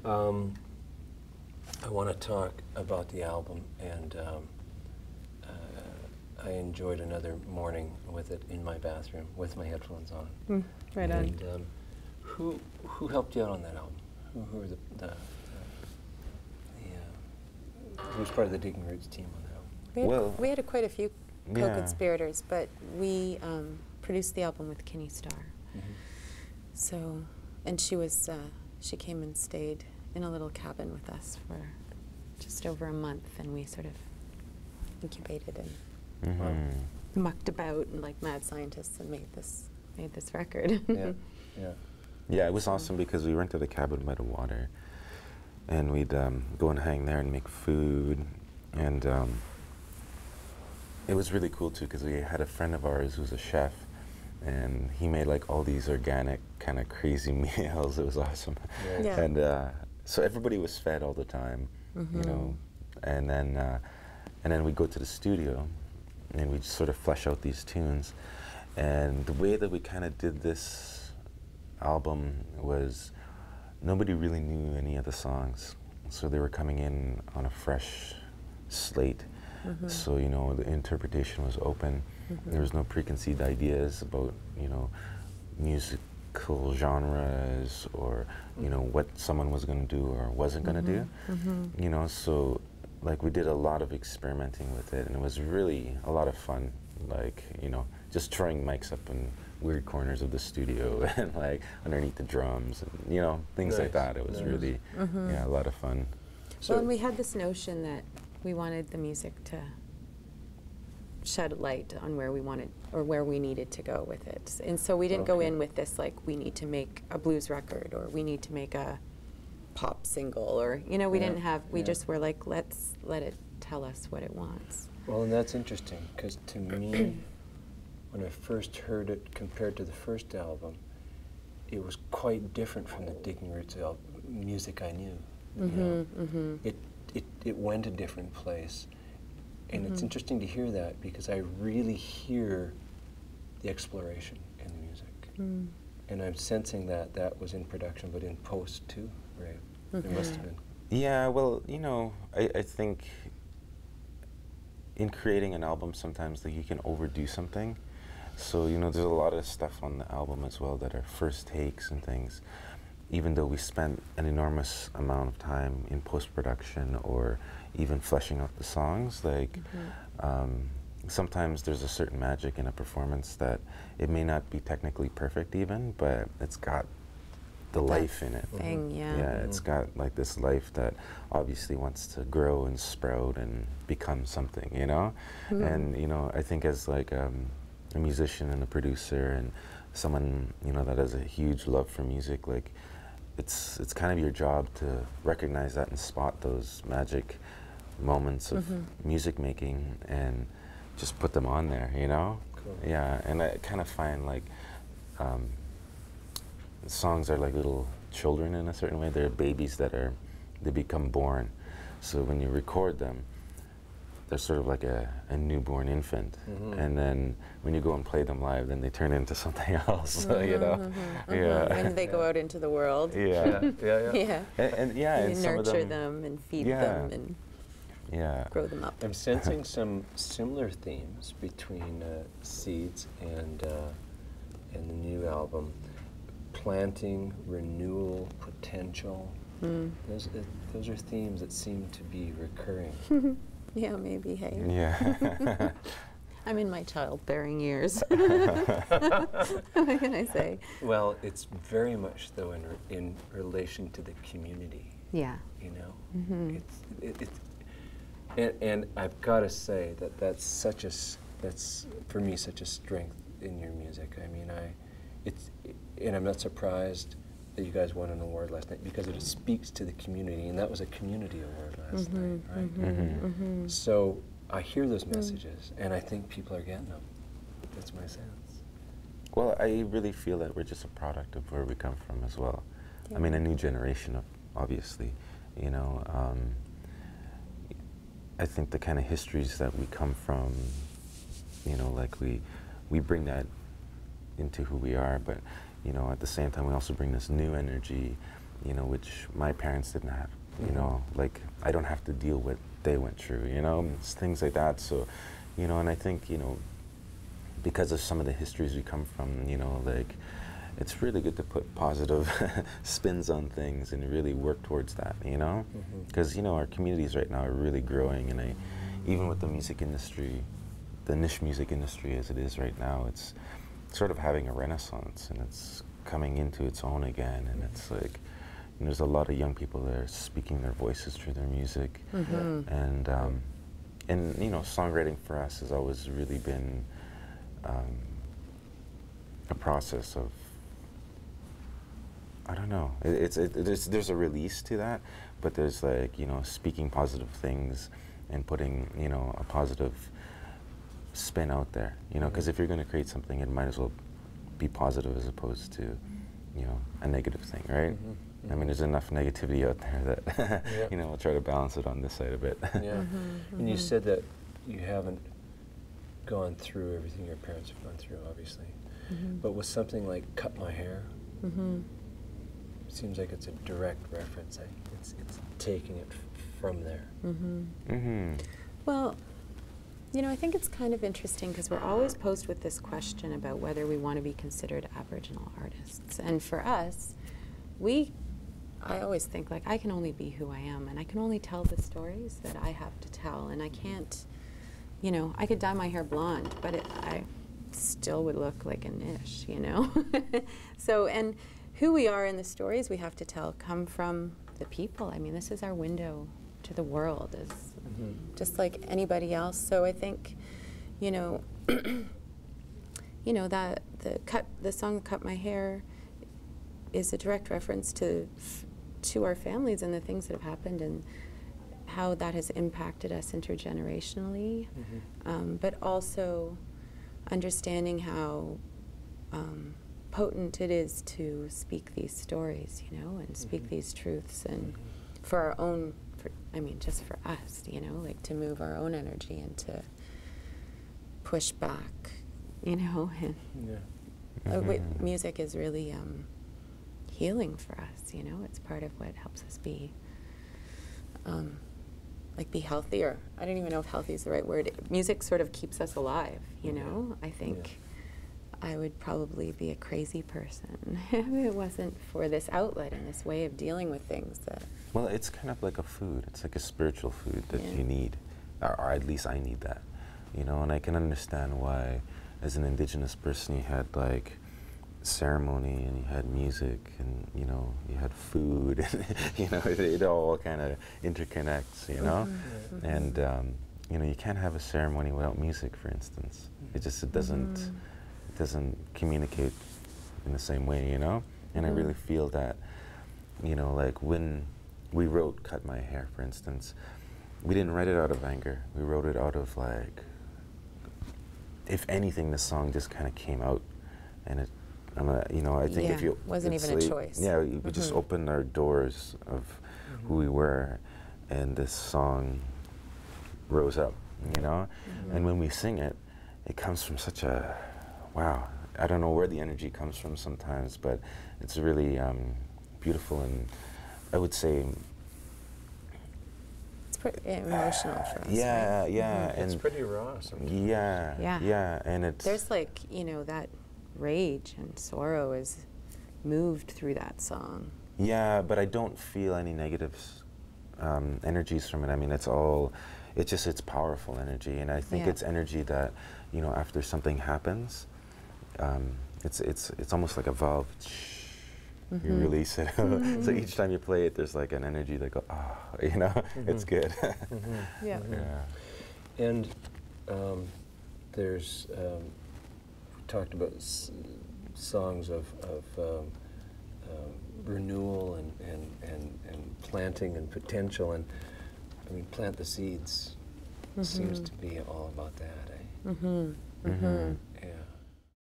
I want to talk about the album, and I enjoyed another morning with it in my bathroom with my headphones on. Right on. And who helped you out on that album? Who were who was part of the Digging Roots team on that album? We had quite a few Yeah. co-conspirators, but we produced the album with Kenny Starr. So, and she was, she came and stayed in a little cabin with us for just over a month, and we sort of incubated and mucked about and like mad scientists and made this record. Yeah, yeah. Yeah, it was awesome because we rented a cabin by the water, and we'd go and hang there and make food, and it was really cool too because we had a friend of ours who's a chef, and he made like all these organic kind of crazy meals. It was awesome. Right. Yeah. And so everybody was fed all the time, you know, and then we'd go to the studio and we'd sort of flesh out these tunes. And the way that we kind of did this album was nobody really knew any of the songs, so they were coming in on a fresh slate. So, you know, the interpretation was open. There was no preconceived ideas about, you know, musical genres or, you know, what someone was going to do or wasn't going to do. You know, so like we did a lot of experimenting with it, and it was really a lot of fun. Like, you know, just throwing mics up in weird corners of the studio and like underneath the drums and, you know, things like that. It was really, yeah, a lot of fun. So Well, and we had this notion that we wanted the music to shed light on where we wanted or where we needed to go with it. And so we didn't go in with this like, we need to make a blues record or we need to make a pop single or, you know, we didn't have, we just were like, let's let it tell us what it wants. Well, and that's interesting, because to me, when I first heard it compared to the first album, it was quite different from the Digging Roots music I knew. You know? It went a different place. And it's interesting to hear that, because I really hear the exploration in the music. And I'm sensing that that was in production, but in post too, right? It must have been. Yeah, well, you know, I think in creating an album sometimes like you can overdo something. So, you know, there's a lot of stuff on the album as well that are first takes and things. Even though we spent an enormous amount of time in post-production or even fleshing out the songs, like sometimes there's a certain magic in a performance that it may not be technically perfect even, but it's got the life in it. Yeah, it's got like this life that obviously wants to grow and sprout and become something, you know? And, you know, I think as like a musician and a producer and someone, you know, that has a huge love for music, like it's kind of your job to recognize that and spot those magic moments of music making and just put them on there, you know? Cool. Yeah, and I kind of find like songs are like little children in a certain way. They're babies they become born. So when you record them, they're sort of like a newborn infant. And then when you go and play them live, then they turn into something else, you know? Yeah. When they go out into the world. Yeah. Yeah. And yeah, You and some of nurture them and feed them and grow them up. I'm sensing some similar themes between Seeds and the new album. Planting, renewal, potential. Those are themes that seem to be recurring. Yeah, maybe, hey. Yeah. I'm in my childbearing years. What can I say? Well, it's very much though in relation to the community. Yeah. You know, and I've got to say that that's for me such a strength in your music. I mean, and I'm not surprised that you guys won an award last night, because it speaks to the community, and that was a community award last night, right? So I hear those messages, and I think people are getting them. That's my sense. Well, I really feel that we're just a product of where we come from as well. I mean, a new generation of, obviously, you know. I think the kind of histories that we come from, you know, like we bring that into who we are, but, you know, at the same time we also bring this new energy you know, which my parents didn't have. You know, like I don't have to deal with they went through. You know, it's things like that. So, you know, and I think, you know, because of some of the histories we come from, you know, like it's really good to put positive spins on things and really work towards that, you know? Because, you know, our communities right now are really growing, and even with the music industry, the niche music industry as it is right now, it's sort of having a renaissance, and it's coming into its own again, and it's like, you know, there's a lot of young people that are speaking their voices through their music, and you know, songwriting for us has always really been a process of, I don't know, there's a release to that, but there's like, you know, speaking positive things and putting, you know, a positive spin out there, you know, because if you're going to create something, it might as well be positive as opposed to, you know, a negative thing, right? I mean, there's enough negativity out there that, you know, we'll try to balance it on this side a bit. Yeah. And you said that you haven't gone through everything your parents have gone through, obviously. But with something like Cut My Hair, it seems like it's a direct reference. It's taking it from there. Well, you know, I think it's kind of interesting because we're always posed with this question about whether we want to be considered Aboriginal artists. And for us, I always think, like, I can only be who I am, and I can only tell the stories that I have to tell, and I can't, you know, I could dye my hair blonde, but I still would look like a niche, you know? So, and who we are in the stories we have to tell come from the people. I mean, this is our window to the world, is just like anybody else. So I think, you know, you know, that the song "Cut My Hair" is a direct reference to our families and the things that have happened and how that has impacted us intergenerationally, but also understanding how potent it is to speak these stories, you know, and speak these truths, and for our own, I mean, just for us, you know, like to move our own energy and to push back, you know, and music is really healing for us, you know. It's part of what helps us be, like, be healthier. I don't even know if healthy is the right word. Music sort of keeps us alive, you know. I think I would probably be a crazy person if it wasn't for this outlet and this way of dealing with things. Well, it's kind of like a food. It's like a spiritual food that you need, or at least I need that, you know. And I can understand why, as an Indigenous person, you had like ceremony and you had music and, you know, you had food and, you know, it all kind of interconnects, you know. And you know, you can't have a ceremony without music, for instance. It doesn't communicate in the same way, you know. And I really feel that, you know, like when we wrote "Cut My Hair," for instance, we didn't write it out of anger. We wrote it out of, like, if anything, the song just kind of came out, and it, you know, I think if you wasn't even a choice. Yeah, we just opened our doors of who we were, and this song rose up, you know. And when we sing it, it comes from such a, wow, I don't know where the energy comes from sometimes, but it's really beautiful, and I would say it's pretty emotional for us. Yeah, right? yeah, It's and pretty raw sometimes. yeah, and it's there's, like, you know, that rage and sorrow is moved through that song. Yeah, but I don't feel any negative energies from it. I mean, it's powerful energy, and I think it's energy that, you know, after something happens, it's almost like a valve. You release it. So each time you play it, there's like an energy that goes, you know, it's good. Yeah. And there's, we talked about songs of renewal and planting and potential, and I mean, Plant the Seeds seems to be all about that, eh?